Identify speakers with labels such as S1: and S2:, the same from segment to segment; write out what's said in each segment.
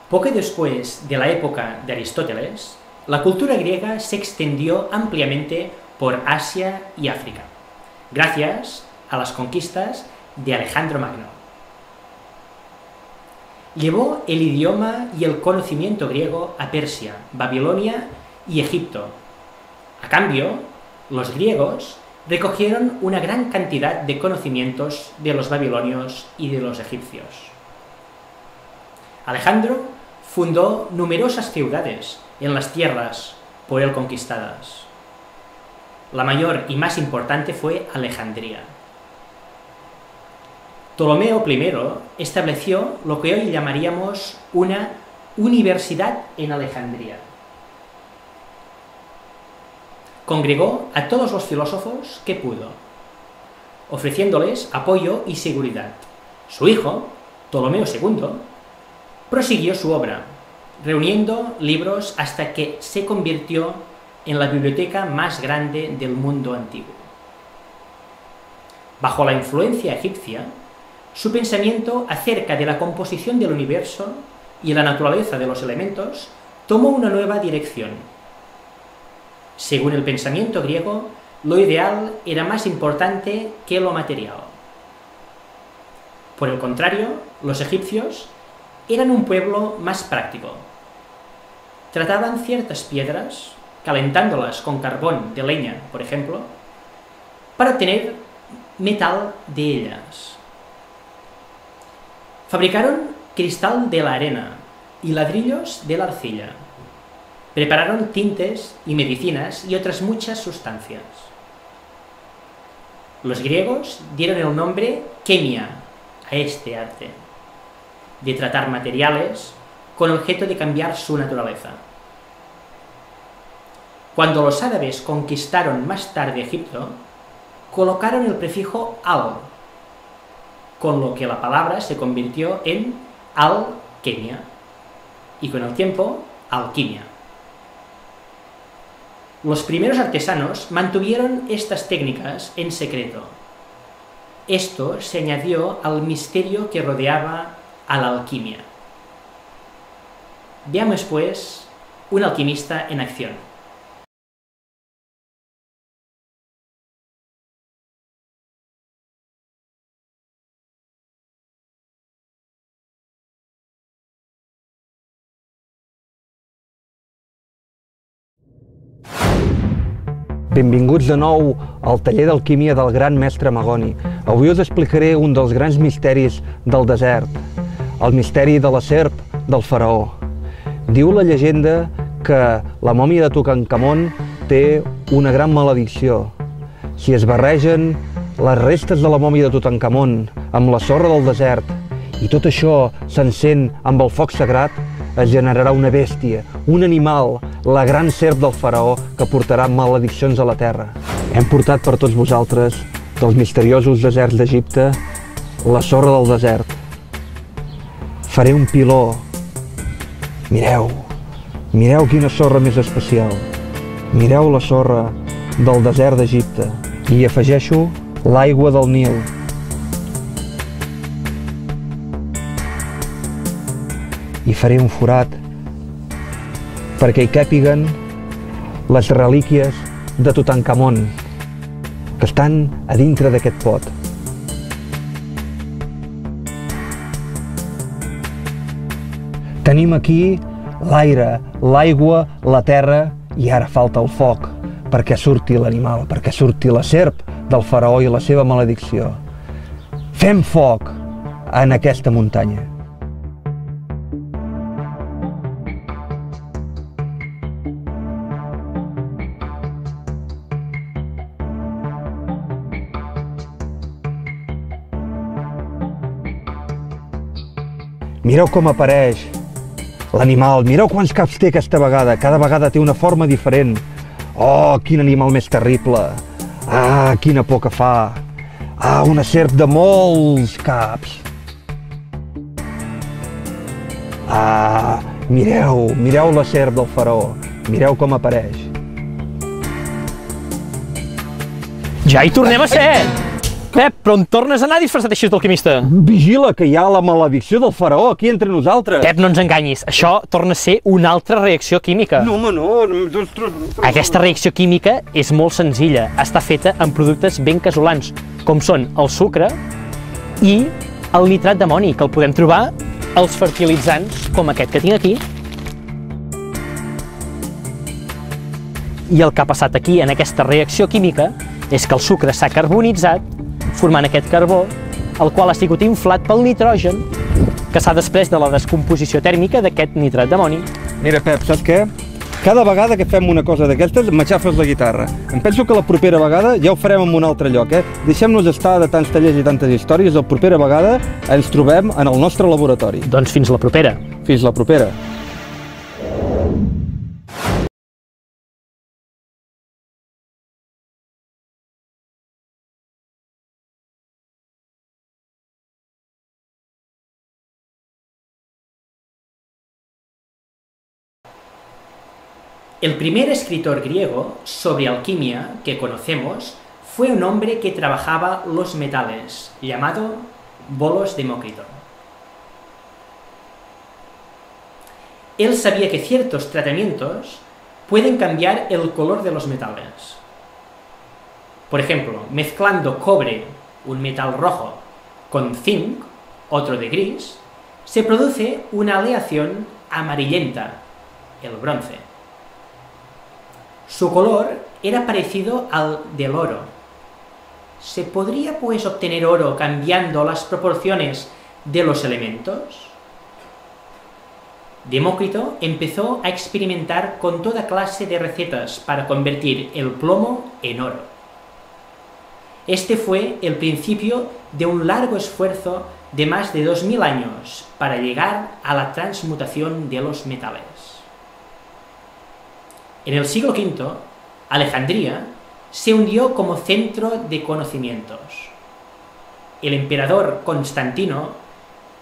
S1: Poco después de la época de Aristóteles, la cultura griega se extendió ampliamente por Asia y África, gracias a las conquistas de Alejandro Magno. Llevó el idioma y el conocimiento griego a Persia, Babilonia y Egipto. A cambio, los griegos recogieron una gran cantidad de conocimientos de los babilonios y de los egipcios. Alejandro fundó numerosas ciudades en las tierras por él conquistadas. La mayor y más importante fue Alejandría. Ptolomeo I estableció lo que hoy llamaríamos una universidad en Alejandría. Congregó a todos los filósofos que pudo, ofreciéndoles apoyo y seguridad. Su hijo, Ptolomeo II, prosiguió su obra, reuniendo libros hasta que se convirtió en la biblioteca más grande del mundo antiguo. Bajo la influencia egipcia, su pensamiento acerca de la composición del universo y la naturaleza de los elementos tomó una nueva dirección. Según el pensamiento griego, lo ideal era más importante que lo material. Por el contrario, los egipcios eran un pueblo más práctico. Trataban ciertas piedras, calentándolas con carbón de leña, por ejemplo, para obtener metal de ellas. Fabricaron cristal de la arena y ladrillos de la arcilla. Prepararon tintes y medicinas y otras muchas sustancias. Los griegos dieron el nombre quemia a este arte, de tratar materiales con objeto de cambiar su naturaleza. Cuando los árabes conquistaron más tarde Egipto, colocaron el prefijo al, con lo que la palabra se convirtió en alquimia, y con el tiempo, alquimia. Los primeros artesanos mantuvieron estas técnicas en secreto. Esto se añadió al misterio que rodeaba a la alquimia. Veamos, pues, un alquimista en acción.
S2: Benvinguts de nou al taller d'alquímia del gran mestre Magoni. Avui us explicaré un dels grans misteris del desert, el misteri de la serp del faraó. Diu la llegenda que la mòmia de Tutankamon té una gran maledicció. Si es barregen les restes de la mòmia de Tutankamon amb la sorra del desert i tot això s'encén amb el foc sagrat, es generarà una bèstia, un animal, la gran serp del faraó que portarà malediccions a la terra. Hem portat per tots vosaltres, dels misteriosos deserts d'Egipte, la sorra del desert. Faré un piló. Mireu, mireu quina sorra més especial. Mireu la sorra del desert d'Egipte. I afegeixo l'aigua del Nil. I faré un forat perquè hi càpiguen les relíquies de Tutankamon que estan a dintre d'aquest pot. Tenim aquí l'aire, l'aigua, la terra i ara falta el foc perquè surti l'animal, perquè surti la serp del faraó i la seva maledicció. Fem foc en aquesta muntanya. Mireu com apareix l'animal, mireu quants caps té aquesta vegada, cada vegada té una forma diferent. Oh, quin animal més terrible! Ah, quina por que fa! Ah, una serp de molts caps! Ah, mireu, mireu la serp del faraó, mireu com apareix.
S1: Ja hi tornem a ser!
S3: Pep, però on tornes a anar disfressat així d'alquimista?
S2: Vigila, que hi ha la maledicció del faraó aquí entre nosaltres.
S3: Pep, no ens enganyis, això torna a ser una altra reacció química.
S2: No, home, no.
S3: Aquesta reacció química és molt senzilla, està feta amb productes ben casolans, com són el sucre i el nitrat d'amoni, que el podem trobar als fertilitzants com aquest que tinc aquí. I el que ha passat aquí en aquesta reacció química és que el sucre s'ha carbonitzat, formant aquest carbó, el qual ha sigut inflat pel nitrogen que s'ha després de la descomposició tèrmica d'aquest nitrat d'amoni.
S2: Mira, Pep, saps què? Cada vegada que fem una cosa d'aquestes m'aixafes la guitarra. Em penso que la propera vegada ja ho farem en un altre lloc, eh? Deixem-nos estar de tants tallers i tantes històries. La propera vegada ens trobem en el nostre laboratori.
S3: Doncs fins la propera.
S2: Fins la propera.
S1: El primer escritor griego sobre alquimia que conocemos fue un hombre que trabajaba los metales, llamado Bolos Demócrito. Él sabía que ciertos tratamientos pueden cambiar el color de los metales. Por ejemplo, mezclando cobre, un metal rojo, con zinc, otro de gris, se produce una aleación amarillenta, el bronce. Su color era parecido al del oro. ¿Se podría pues obtener oro cambiando las proporciones de los elementos? Demócrito empezó a experimentar con toda clase de recetas para convertir el plomo en oro. Este fue el principio de un largo esfuerzo de más de 2000 años para llegar a la transmutación de los metales. En el siglo V, Alejandría se hundió como centro de conocimientos. El emperador Constantino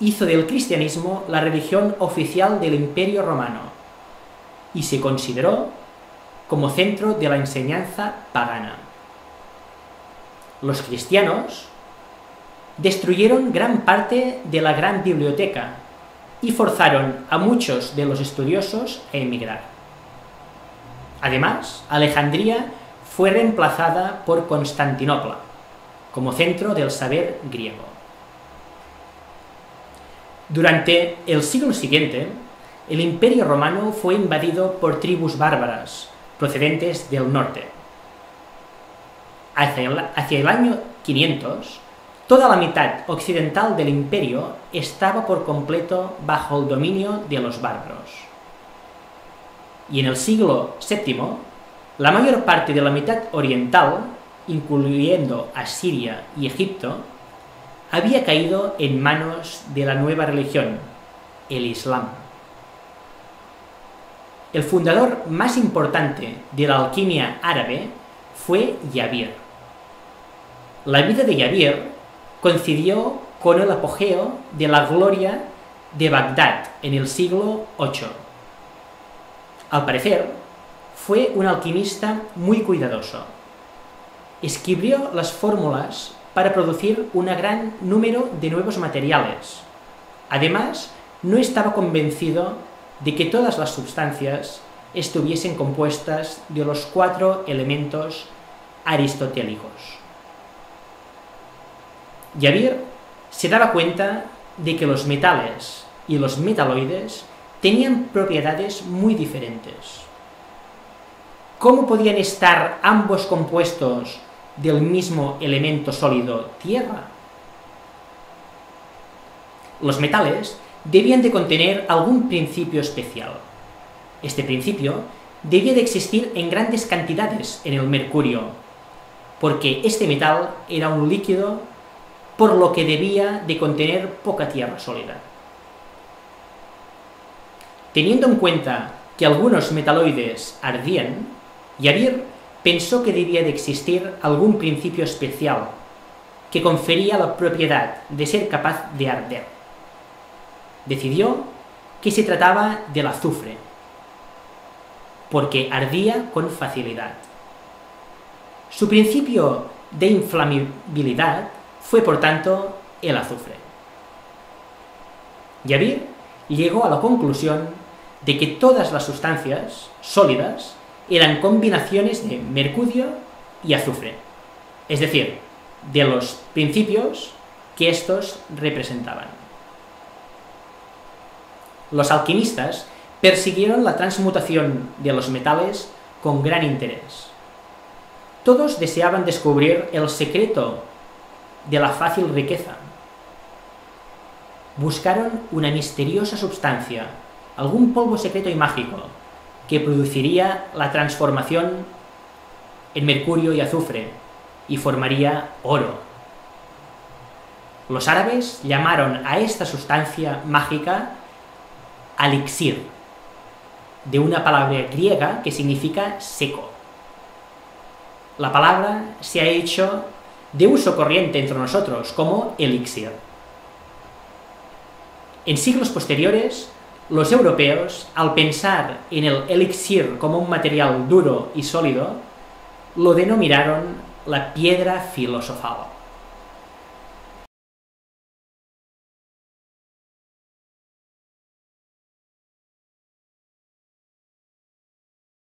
S1: hizo del cristianismo la religión oficial del Imperio Romano y se consideró como centro de la enseñanza pagana. Los cristianos destruyeron gran parte de la gran biblioteca y forzaron a muchos de los estudiosos a emigrar. Además, Alejandría fue reemplazada por Constantinopla, como centro del saber griego. Durante el siglo siguiente, el Imperio Romano fue invadido por tribus bárbaras, procedentes del norte. Hacia el año 500, toda la mitad occidental del imperio estaba por completo bajo el dominio de los bárbaros. Y en el siglo VII, la mayor parte de la mitad oriental, incluyendo a Siria y Egipto, había caído en manos de la nueva religión, el Islam. El fundador más importante de la alquimia árabe fue Yabir. La vida de Yabir coincidió con el apogeo de la gloria de Bagdad en el siglo VIII. Al parecer, fue un alquimista muy cuidadoso. Escribió las fórmulas para producir un gran número de nuevos materiales. Además, no estaba convencido de que todas las sustancias estuviesen compuestas de los 4 elementos aristotélicos. Yabir se daba cuenta de que los metales y los metaloides tenían propiedades muy diferentes. ¿Cómo podían estar ambos compuestos del mismo elemento sólido, tierra? Los metales debían de contener algún principio especial. Este principio debía de existir en grandes cantidades en el mercurio, porque este metal era un líquido, por lo que debía de contener poca tierra sólida. Teniendo en cuenta que algunos metaloides ardían, Yabir pensó que debía de existir algún principio especial que confería la propiedad de ser capaz de arder. Decidió que se trataba del azufre, porque ardía con facilidad. Su principio de inflamabilidad fue por tanto el azufre. Yavir llegó a la conclusión de que todas las sustancias sólidas eran combinaciones de mercurio y azufre, es decir, de los principios que estos representaban. Los alquimistas persiguieron la transmutación de los metales con gran interés. Todos deseaban descubrir el secreto de la fácil riqueza. Buscaron una misteriosa sustancia, algún polvo secreto y mágico, que produciría la transformación en mercurio y azufre y formaría oro. Los árabes llamaron a esta sustancia mágica elixir, de una palabra griega que significa seco. La palabra se ha hecho de uso corriente entre nosotros como elixir. En siglos posteriores, los europeos, al pensar en el elixir como un material duro y sólido, lo denominaron la piedra filosofal.